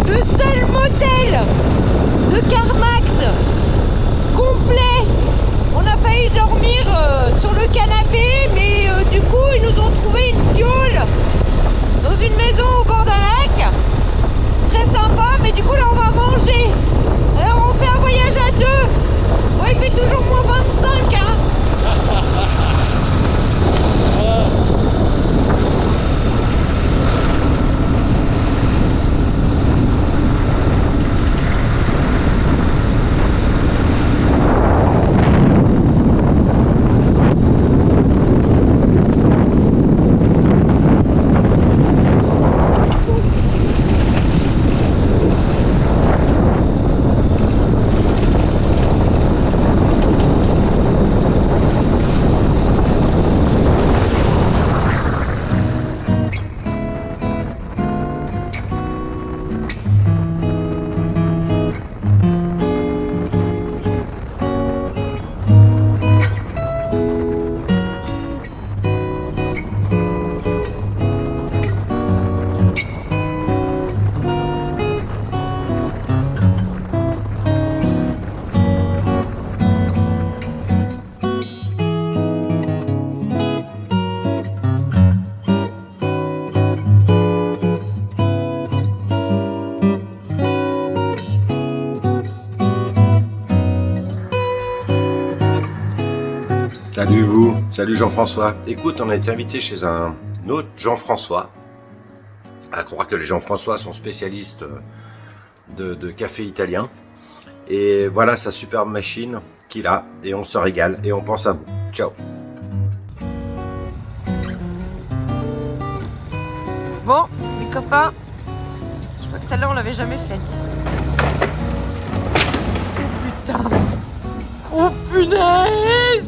Le seul motel de Carmax complet. On a failli dormir sur le canapé, mais du coup ils nous ont trouvé une fiole dans une maison au bord d'un lac. Très sympa, mais du coup là on va manger. Alors on fait un voyage à deux. Ouais, il fait toujours moins 25 hein. Salut vous, salut Jean-François. Écoute, on a été invité chez un autre Jean-François. À croire que les Jean-François sont spécialistes de café italien. Et voilà sa superbe machine qu'il a. Et on se régale et on pense à vous. Ciao. Bon, les copains, je crois que celle-là on l'avait jamais faite. Oh putain. Oh punaise.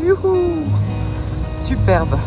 Youhou. Superbe.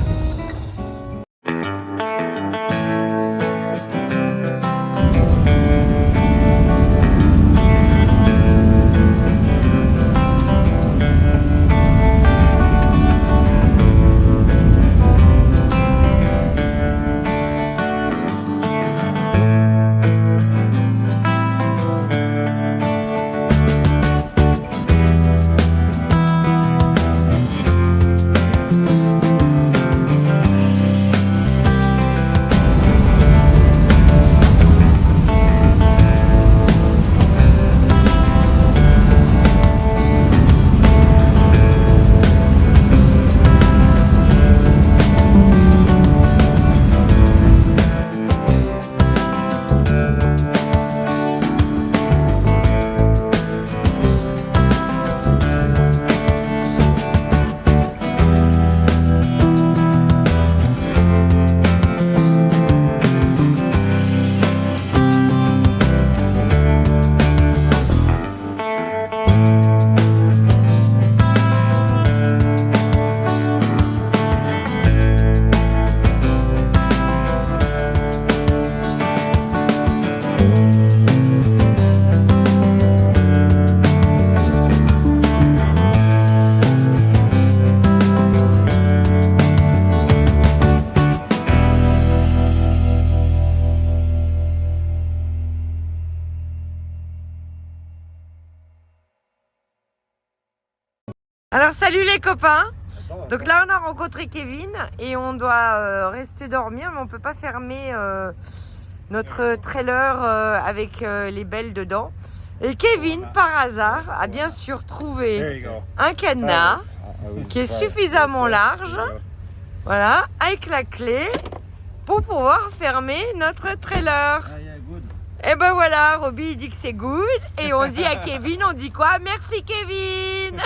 Alors salut les copains. Donc là on a rencontré Kevin et on doit rester dormir, mais on peut pas fermer notre trailer avec les belles dedans. Et Kevin par hasard a bien sûr trouvé un cadenas qui est suffisamment large, voilà, avec la clé pour pouvoir fermer notre trailer. Et ben voilà, Roby il dit que c'est good et on dit à Kevin, on dit quoi? Merci Kevin.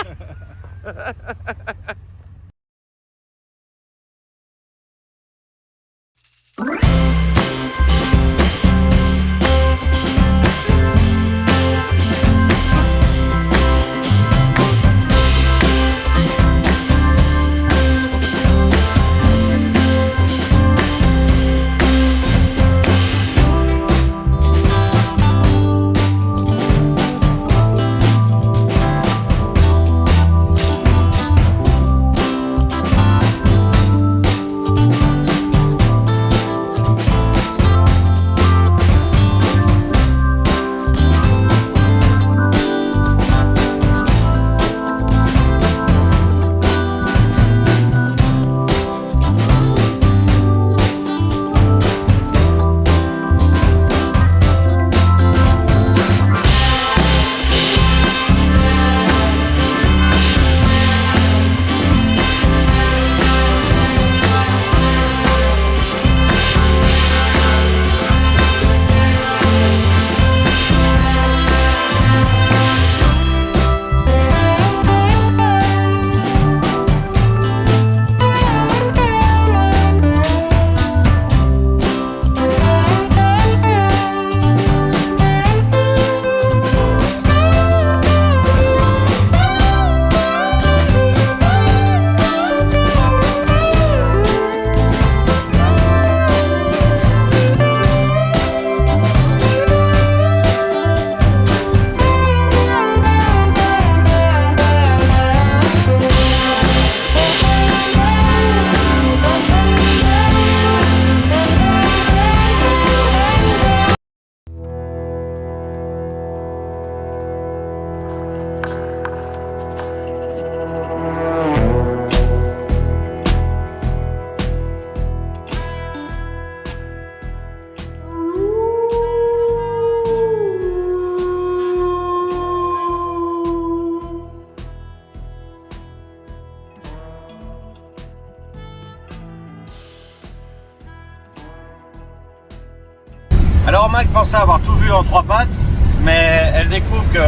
Mac pensait avoir tout vu en 3 pattes, mais elle découvre que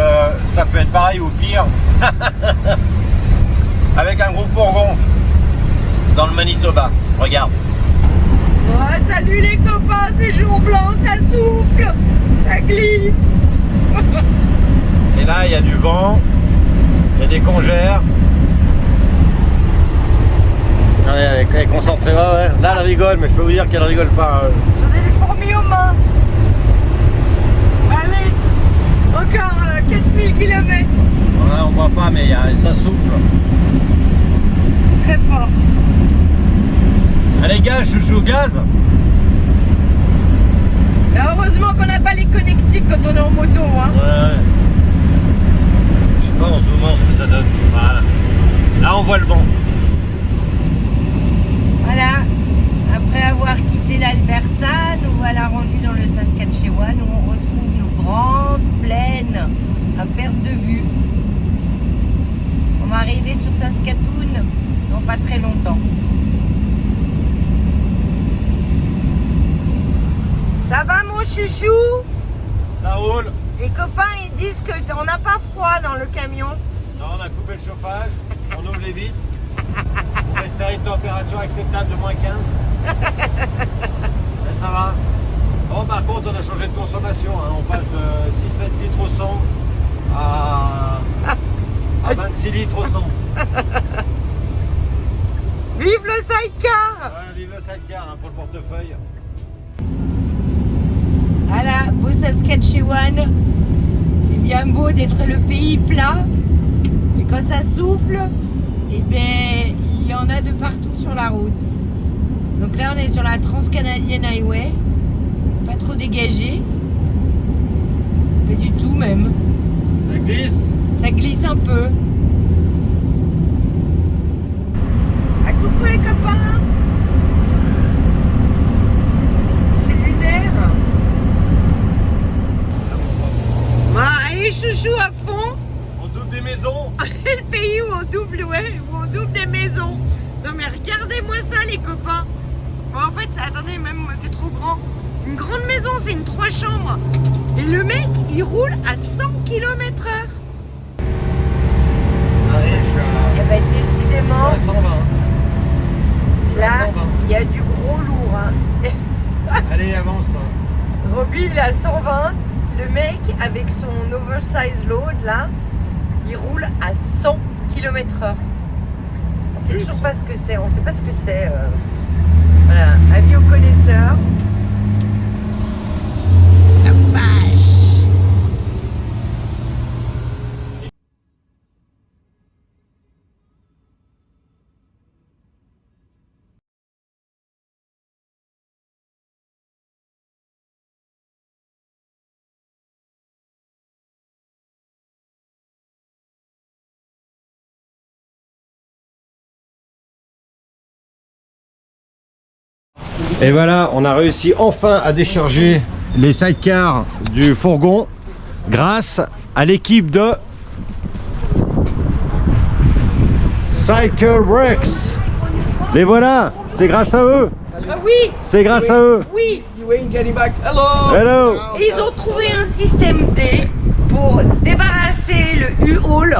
ça peut être pareil ou pire. Avec un gros fourgon dans le Manitoba. Regarde. Oh, salut les copains, c'est jour blanc, ça souffle, ça glisse. Et là, il y a du vent, il y a des congères. Elle est concentrée, ouais. Là, elle rigole, mais je peux vous dire qu'elle rigole pas. J'en ai les fourmis aux mains. Allez, encore 4000 km. Là, on voit pas, mais ça souffle. Très fort. Allez, gars, je joue au gaz. Et heureusement qu'on n'a pas les connectiques quand on est en moto. Hein. Ouais. Je sais pas en zoomant ce que ça donne. Voilà. Là, on voit le vent. Voilà, après avoir quitté l'Alberta, nous voilà rendus dans le Saskatchewan où on retrouve nos grandes plaines à perte de vue. On va arriver sur Saskatoon dans pas très longtemps. Ça va mon chouchou? Ça roule. Les copains ils disent qu'on n'a pas froid dans le camion. Non, on a coupé le chauffage, on ouvre les vitres. Pour rester à une température acceptable de moins 15. Mais ça va. Bon, par contre, on a changé de consommation. Hein. On passe de 6-7 litres au 100 à 26 litres au 100. Vive le sidecar! Ouais, vive le sidecar hein, pour le portefeuille. Voilà, beau Saskatchewan. C'est bien beau d'être le pays plat. Et quand ça souffle, eh bien, il y en a de partout sur la route. Donc là, on est sur la Trans-Canadian Highway. Pas trop dégagé. Pas du tout même. Ça glisse. Ça glisse un peu. Ah, coucou les copains. C'est lunaire. Bon, allez chouchou à fond. On double des maisons. Le pays où on double, ouais, où on double des maisons. Non mais regardez-moi ça les copains. Bon, en fait, attendez, même c'est trop grand. Une grande maison, c'est une 3 chambres. Et le mec, il roule à 100 km/h. Allez, je suis à, Et ben décidément, je suis à 120. Je suis à là, 120. il y a du gros lourd. Hein. Allez, avance. Toi. Roby, il est à 120. Le mec, avec son oversize load, là, il roule à 100 km/h. On sait toujours pas ce que c'est. On sait pas ce que c'est. Voilà, avis aux connaisseurs. La vache. Et voilà, on a réussi enfin à décharger les sidecars du fourgon grâce à l'équipe de Cycle Works. Les voilà, c'est grâce à eux. Ah oui. C'est grâce à eux. Oui. Hello. Et ils ont trouvé un système D pour débarrasser le U-Haul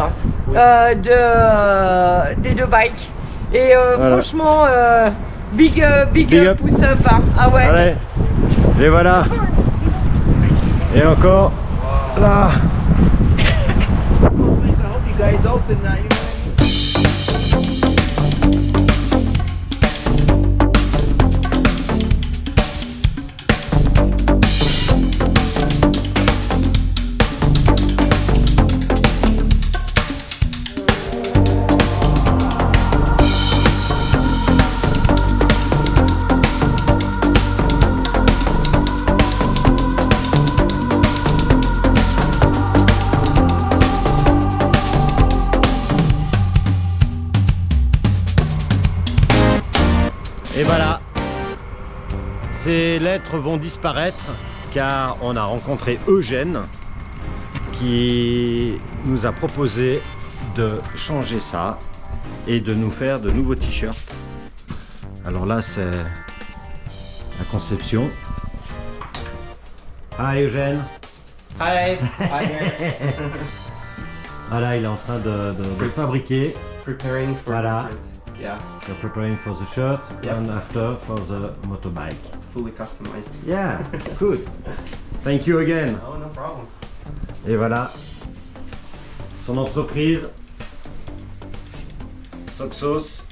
des deux bikes. Et Voilà. franchement, big up. pouce up. Hein. Ah ouais. Allez, les voilà. Et encore là. Et voilà, ces lettres vont disparaître car on a rencontré Eugène qui nous a proposé de changer ça et de nous faire de nouveaux t-shirts. Alors là, c'est la conception. Hi Eugène. Hi. Hi there. Voilà, il est en train de fabriquer. Preparing for Voilà. different- Yeah, You're preparing for the shirt Yeah. and after for the motorbike. fully customized. Yeah, good. Thank you again. Oh, no problem. Et voilà, son entreprise, Soxos,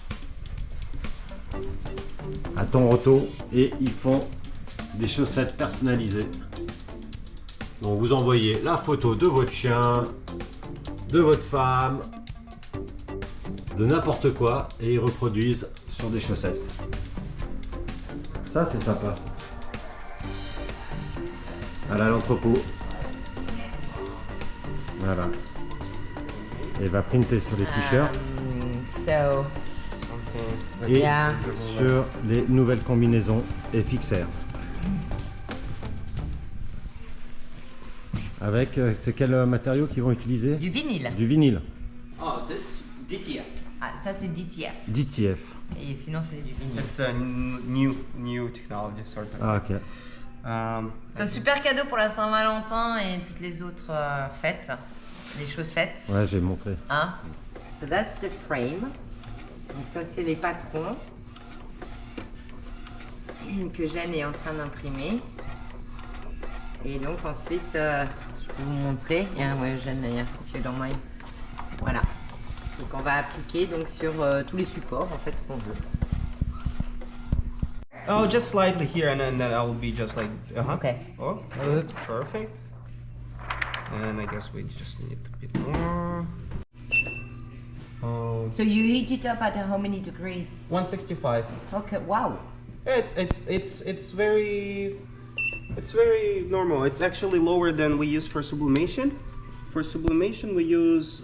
à Tonroto, et ils font des chaussettes personnalisées. Donc vous envoyez la photo de votre chien, de votre femme, de n'importe quoi, et ils reproduisent sur des chaussettes. Ça c'est sympa. Voilà l'entrepôt. Voilà. Et va printer sur les t-shirts So, Something. et yeah. sur les nouvelles combinaisons FXR. Avec, c'est quel matériau qu'ils vont utiliser? Du vinyle. Du vinyle. Oh, this DTF. Ah, ça c'est DTF. DTF. Et sinon c'est du vinyle. It's a new technology sort of. Ah ok. C'est un super cadeau pour la Saint-Valentin et toutes les autres fêtes. Les chaussettes. Ouais, j'ai montré. Hein? So that's the frame. Donc ça c'est les patrons que Jeanne est en train d'imprimer. Et donc ensuite, je vais vous montrer. Yeah, ouais, Jeanne, yeah, if you don't mind. Voilà. Donc on va appliquer donc sur tous les supports en fait qu'on veut. Oh, just slightly here, and then I will be just like. Okay. Oh, Oops. perfect. And I guess we just need a bit more. Oh, So you heat it up at how many degrees? 165. Okay, wow. It's very normal. It's actually lower than we use for sublimation. For sublimation, we use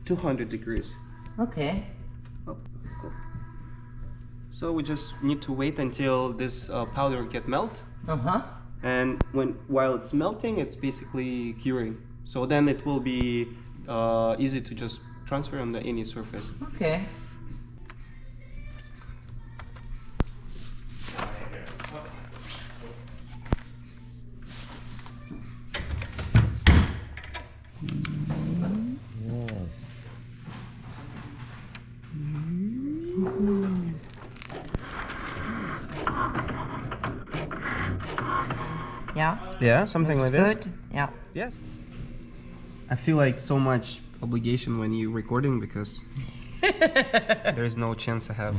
200 degrees. Okay. Oh, cool. So we just need to wait until this powder get melt, Uh-huh. and while it's melting, it's basically curing. So then it will be easy to just transfer on any surface. Okay. Yeah. Yeah, something like this. Good. Yeah. Yes. I feel like so much obligation when you recording because there's no chance I have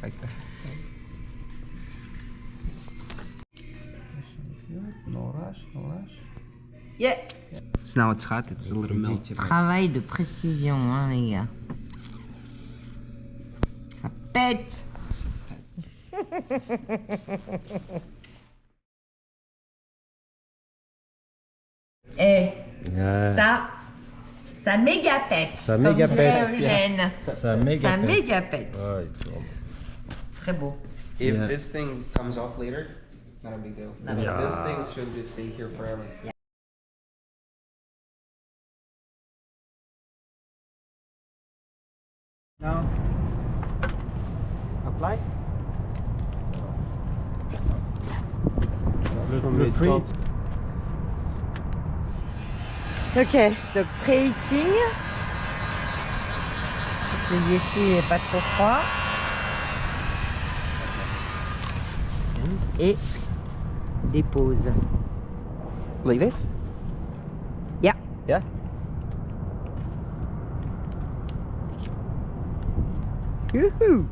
like that. No rush, no rush. Yeah. So now it's hot, it's a little melty. Travail de précision, hein, les gars. Ça pète. Eh, Ouais. ça méga pète. Ça comme méga dirait pète. Eugène. Ça méga Ça pète. méga pète. Ouais, il tourne. Très beau. If Yeah. this thing comes off later, it's not a big deal. No. But Yeah. this thing should just stay here forever. Now, apply. Le free. Ok, donc pré-heating. Le Yeti n'est pas trop froid. Et dépose. Like this? Yeah. Yeah. Youhou.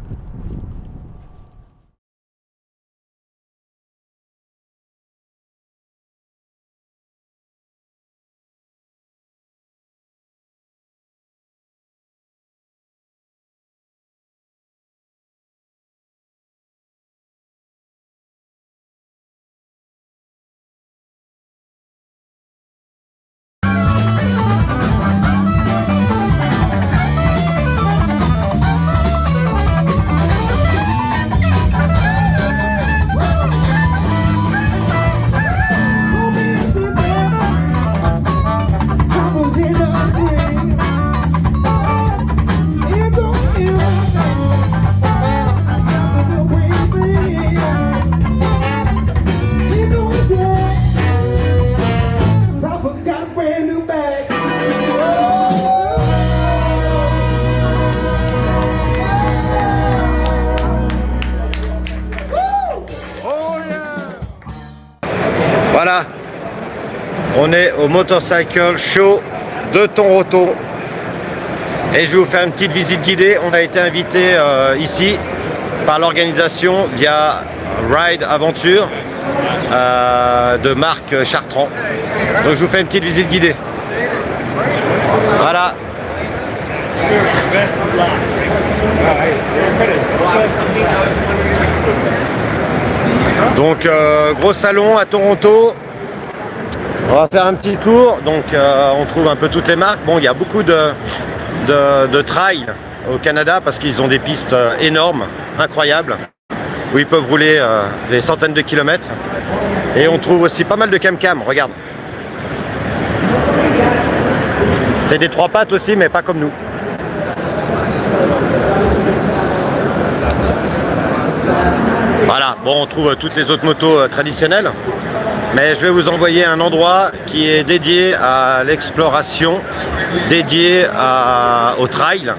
On est au Motorcycle Show de Toronto et je vais vous faire une petite visite guidée. On a été invité ici par l'organisation via Ride Aventure de Marc Chartrand. Donc je vous fais une petite visite guidée. Voilà. Donc gros salon à Toronto. On va faire un petit tour. Donc on trouve un peu toutes les marques. Bon, il y a beaucoup de trail au Canada parce qu'ils ont des pistes énormes, incroyables, où ils peuvent rouler des centaines de kilomètres. Et on trouve aussi pas mal de cam-cam, regarde. C'est des 3 pattes aussi, mais pas comme nous. Voilà, bon, on trouve toutes les autres motos traditionnelles. Mais je vais vous envoyer un endroit qui est dédié à l'exploration, dédié au trail.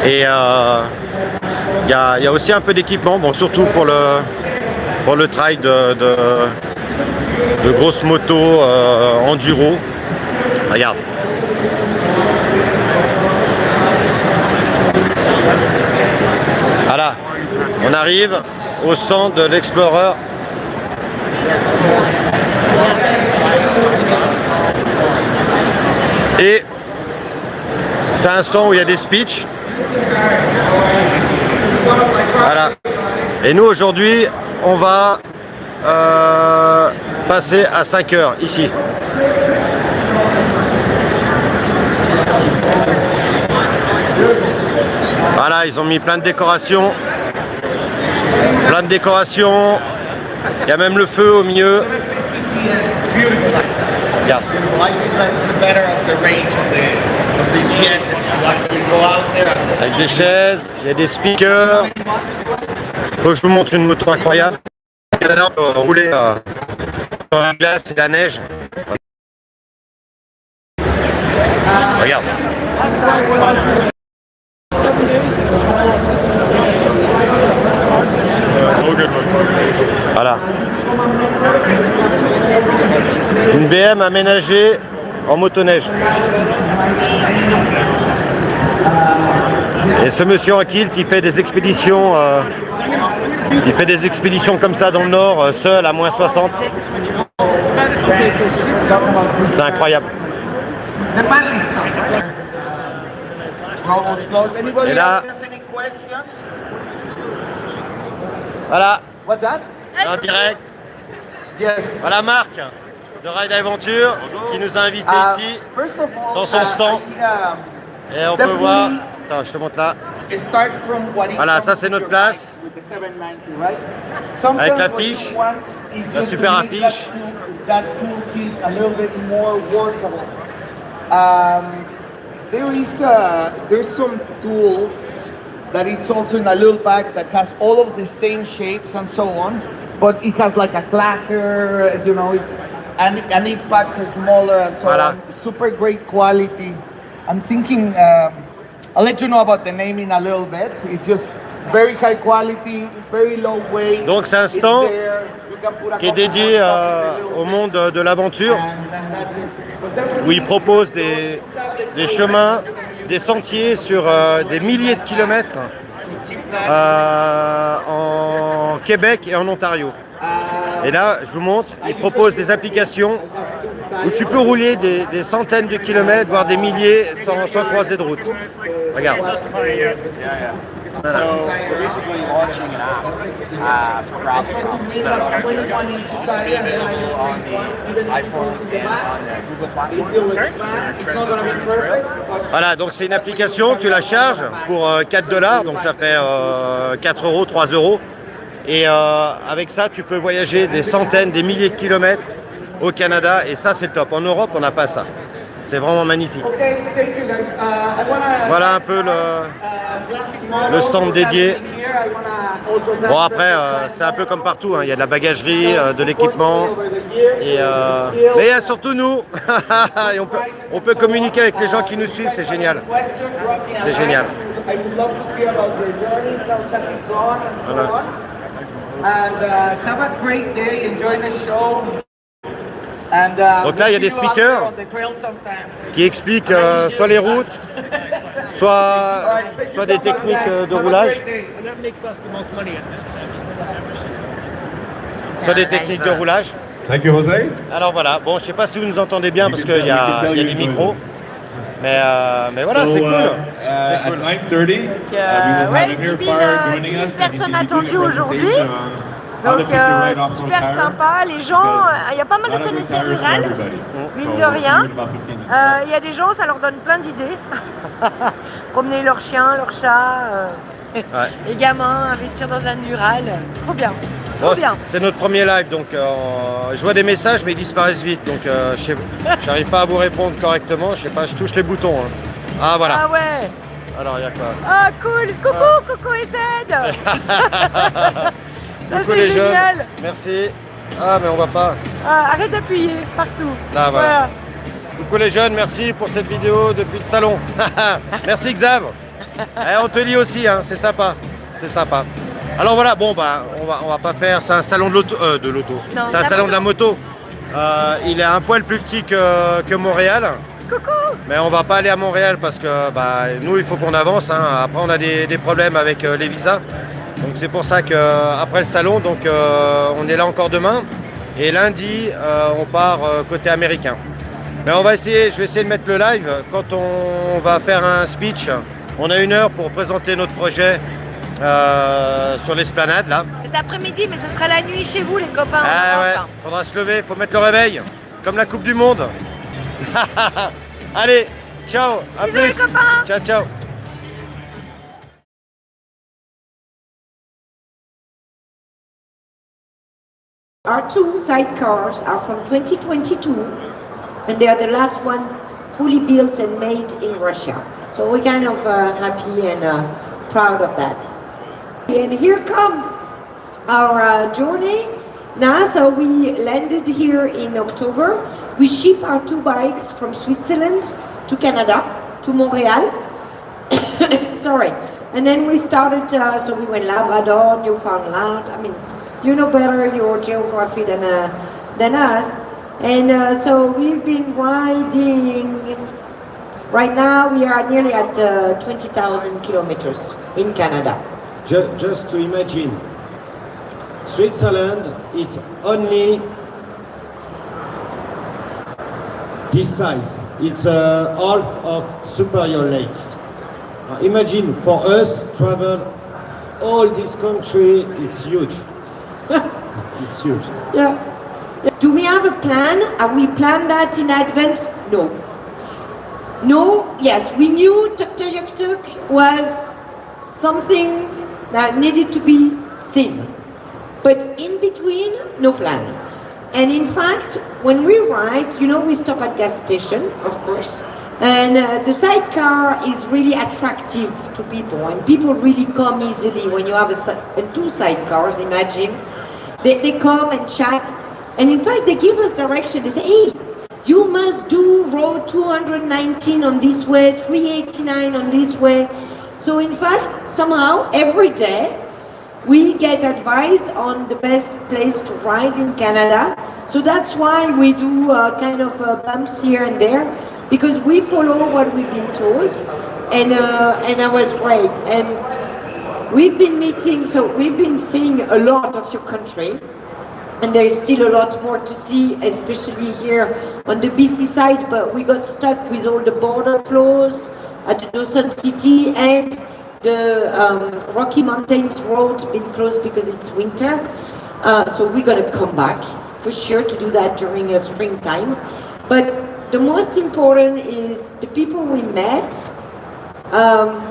Et il y a aussi un peu d'équipement, bon, surtout pour le trail de grosses motos enduro. Regarde. Voilà, on arrive au stand de l'Explorer. Et c'est un stand où il y a des speeches. Voilà. Et nous aujourd'hui, on va passer à 5 heures ici. Voilà, ils ont mis plein de décorations. Plein de décorations. Il y a même le feu au milieu. Regarde. Avec des chaises, il y a des speakers. Faut que je vous montre une moto incroyable. On peut rouler sur la glace et la neige. Regarde. Voilà. Une BM aménagée en motoneige. Et ce monsieur en kilt, il fait des expéditions. Il fait des expéditions comme ça dans le nord, seul à moins 60. C'est incroyable. Et là, voilà, en direct. Voilà Marc de Ride Aventure qui nous a invités ici dans son stand. Et on peut voir, attends, je te montre là. Voilà, ça c'est notre place. Avec l'affiche, la super affiche. There's some tools that it's also in a little bag that has all of the same shapes and so on, but it has like a clacker, you know, and it packs smaller and so on. Super great quality. I'm thinking, I'll let you know about the name in a little bit. It's just very high quality, very low weight. Donc c'est un stand qui est dédié au monde de l'aventure, où il propose des chemins, des sentiers sur des milliers de kilomètres en Québec et en Ontario. Et là, je vous montre, il propose des applications où tu peux rouler des centaines de kilomètres, voire des milliers, sans croiser de route. Regarde. So we're basically launching an app for gravel travel. Also be available on the iPhone and on the Google platform. Trans-Ontario Trail. Voilà, donc c'est une application, tu la charges pour 4 $, donc ça fait 4 €, 3 €. Et avec ça, tu peux voyager des centaines, des milliers de kilomètres au Canada. Et ça, c'est le top. En Europe, on n'a pas ça. C'est vraiment magnifique. Voilà un peu le stand dédié. Bon, après, c'est un peu comme partout, hein. Il y a de la bagagerie, de l'équipement. Mais il y a surtout nous. Et on peut communiquer avec les gens qui nous suivent, c'est génial. C'est génial. Voilà. And have a great day, enjoy the show. And Donc là, il y a des speakers qui expliquent soit les routes, soit des techniques de roulage. Soit des techniques de roulage. Thank you, Jose. Alors voilà, bon, je sais pas si vous nous entendez bien parce qu'il y a des micros. Mais voilà, c'est cool. At 9:30, we will have Amir Fire joining us. Personnes attendues aujourd'hui. Donc super sympa, les gens, il y a pas mal de connaisseurs rurales, mine de rien. Il y a des gens, ça leur donne plein d'idées. Promener leurs chiens, leurs chats, les gamins, investir dans un rural, trop bien. Bon, c'est notre premier live, donc je vois des messages mais ils disparaissent vite, donc j'arrive pas à vous répondre correctement, je sais pas, je touche les boutons. Hein. Ah voilà. Ah ouais. Alors il y a quoi? Ah cool, coucou, coucou Essed. Ça c'est génial. Merci. Ah mais on va pas. Ah, arrête d'appuyer partout. Là voilà. Coucou les jeunes, merci pour cette vidéo depuis le salon. Merci Xav. On te lit aussi, hein, c'est sympa. C'est sympa. Alors voilà, bon bah on va pas faire, c'est un salon de l'auto, c'est un salon de la moto. Il est un poil plus petit que Montréal. Coucou. Mais on va pas aller à Montréal parce que bah, nous il faut qu'on avance. Hein. Après on a des problèmes avec les visas. Donc c'est pour ça qu'après le salon, donc on est là encore demain. Et lundi on part côté américain. Mais je vais essayer de mettre le live quand on va faire un speech. On a 1 heure pour présenter notre projet. Sur l'esplanade là. Cet après-midi, mais ce sera la nuit chez vous les copains. Ah ouais, faudra se lever, faut mettre le réveil, comme la Coupe du Monde. Allez, ciao, à Bisous, plus. les copains. Ciao, ciao. Our 2 sidecars are from 2022 and they are the last one fully built and made in Russia. So we're kind of happy and proud of that. And here comes our journey. Now, so we landed here in October. We ship our 2 bikes from Switzerland to Canada, to Montreal. Sorry. And then we started, so we went Labrador, Newfoundland. I mean, you know better your geography than us. And so we've been riding. Right now we are nearly at 20,000 kilometers in Canada. Just to imagine, Switzerland, it's only this size. It's half of Superior Lake. Imagine for us, travel all this country, it's huge. It's huge. Yeah. Do we have a plan? Have we planned that in advance? No. No, yes, we knew Tuktoyaktuk was something that needed to be seen. But in between, no plan. And in fact, when we ride, you know, we stop at gas station, of course. And the sidecar is really attractive to people. And people really come easily when you have 2 sidecars, imagine. They come and chat. And in fact, they give us direction. They say, hey, you must do road 219 on this way, 389 on this way. So in fact, somehow, every day, we get advice on the best place to ride in Canada. So that's why we do kind of bumps here and there, because we follow what we've been told. And that was great. And we've been meeting, so we've been seeing a lot of your country. And there's still a lot more to see, especially here on the BC side, but we got stuck with all the border closed at the Dawson City, and the Rocky Mountains road been closed because it's winter. So we're gonna come back for sure to do that during springtime. But the most important is the people we met.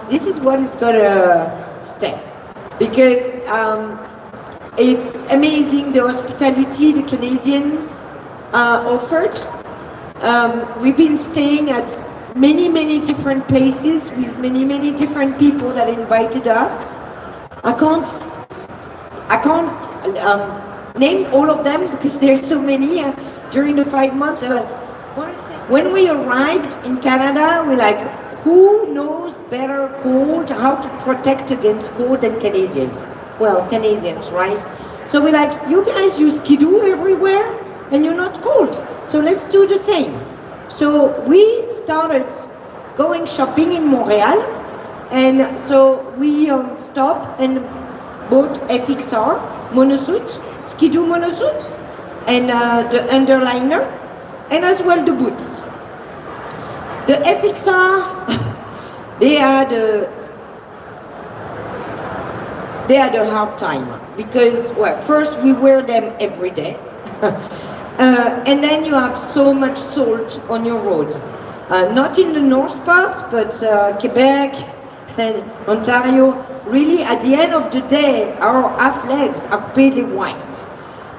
This is what is gonna stay, because it's amazing the hospitality the Canadians offered. We've been staying at many different places with many different people that invited us. I can't name all of them because there's so many during the 5 months. When we arrived in Canada, we're like, who knows better cold, how to protect against cold than Canadians? Well, Canadians, right? So we're like, you guys use Ski-Doo everywhere? and you're not cold. So let's do the same. So we started going shopping in Montreal, and so we stopped and bought FXR monosuit, Ski-Doo monosuit, and the underliner, and as well the boots. The FXR, they had a hard time because, well, first we wear them every day, and then you have so much salt on your road. Not in the north part, but Quebec and Ontario. Really, at the end of the day, our half legs are really white,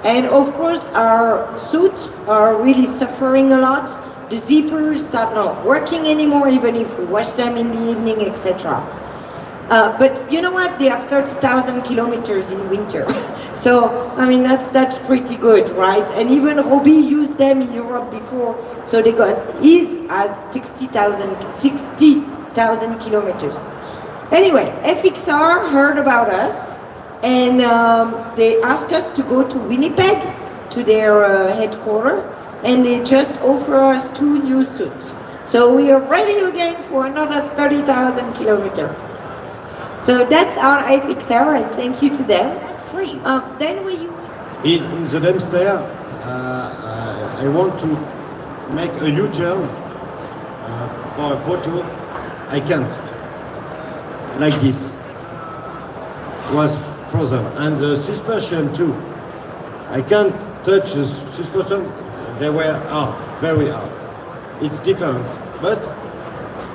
and of course our suits are really suffering a lot. The zippers start not working anymore, even if we wash them in the evening, etc. But you know what? They have 30,000 kilometers in winter. So, I mean, that's pretty good, right? And even Robbie used them in Europe before. So they got his as 60,000 kilometers. Anyway, FXR heard about us, and they asked us to go to Winnipeg, to their headquarters, and they just offer us 2 new suits. So we are ready again for another 30,000 kilometers. So that's our FXR, and thank you to them. Then we... In the Dempster, I want to make a U-turn for a photo. I can't. Like this. Was frozen. And the suspension too. I can't touch the suspension. They were hard, very hard. It's different, but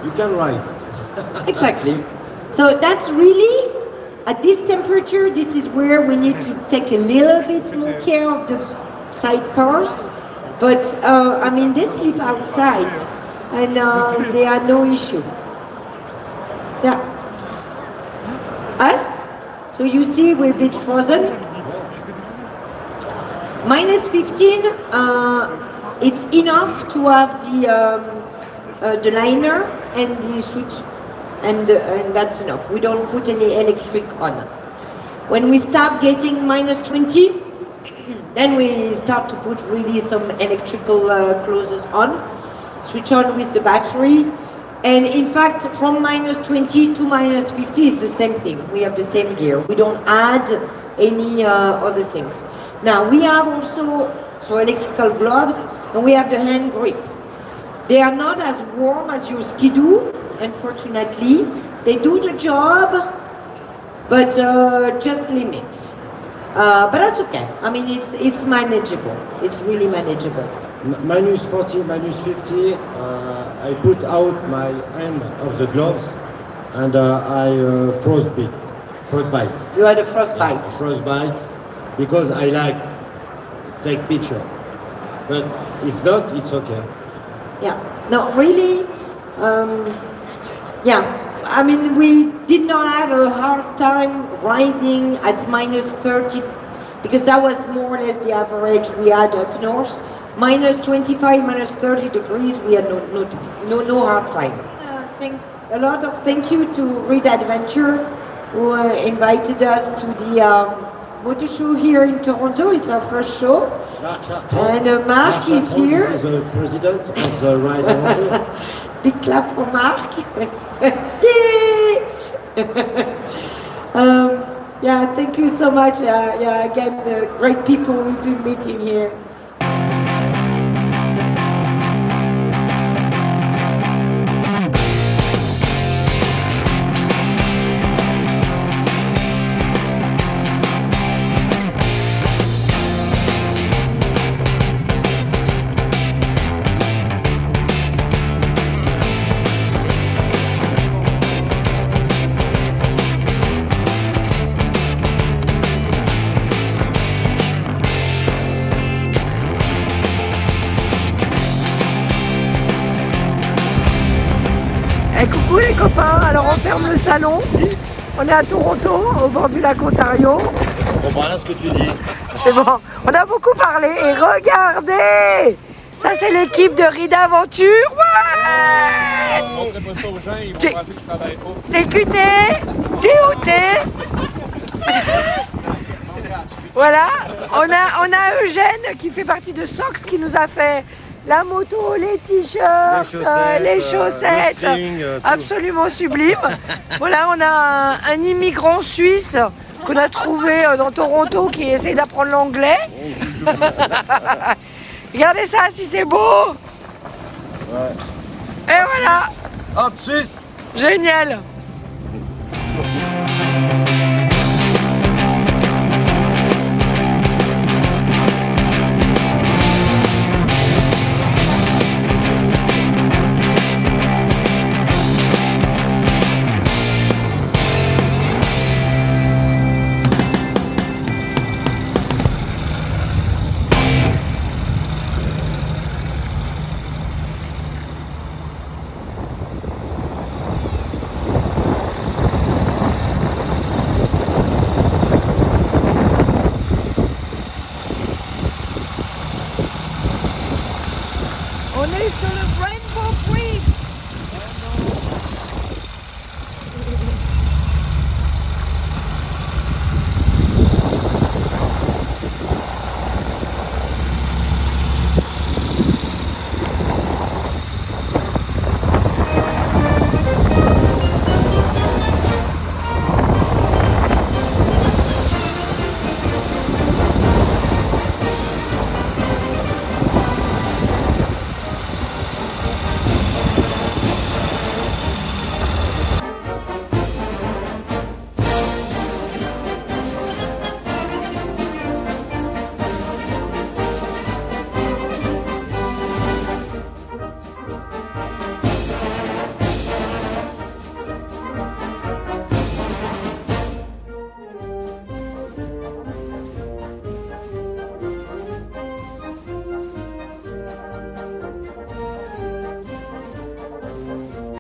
you can ride. Exactly. So that's really, at this temperature, this is where we need to take a little bit more care of the sidecars. But, I mean, they sleep outside, and they are no issue. Yeah. Us, so you see we're a bit frozen. Minus 15, it's enough to have the liner and the suit, and that's enough. We don't put any electric on. When we start getting minus 20, then we start to put really some electrical clothes on, switch on with the battery. And in fact, from minus 20 to minus 50 is the same thing. We have the same gear. We don't add any other things. Now, we have also electrical gloves, and we have the hand grip. They are not as warm as your Ski-Doo, unfortunately. They do the job, but just limit. But that's okay. I mean, it's manageable. It's really manageable. Minus 40, minus 50, I put out my hand of the gloves, and I frostbite. You had a frostbite. Yeah, frostbite, because I like take picture. But if not, it's okay. Yeah. No, really. Yeah. I mean, we did not have a hard time riding at minus 30, because that was more or less the average we had up north. Minus 25, minus 30 degrees, we had no hard time. Thank you to Reed Adventure, who invited us to the motor show here in Toronto. It's our first show. And Marc is here. This is the president of the Ride Adventure. Big clap for Marc. Yay! Yeah, thank you so much. Yeah, again, great people we've been meeting here. Coucou les copains, alors on ferme le salon. On est à Toronto, au bord du lac Ontario. On comprend rien ce que tu dis. C'est bon, on a beaucoup parlé et regardez, ça c'est l'équipe de Reed Aventure. Ouais. TQT, TOT. Voilà, on a Eugène qui fait partie de Sox qui nous a fait la moto, les t-shirts, les chaussettes, le string, tout. absolument sublime. Voilà, on a un immigrant suisse qu'on a trouvé dans Toronto qui essaie d'apprendre l'anglais. Regardez ça, si c'est beau. Et voilà. Hop, Suisse. Génial.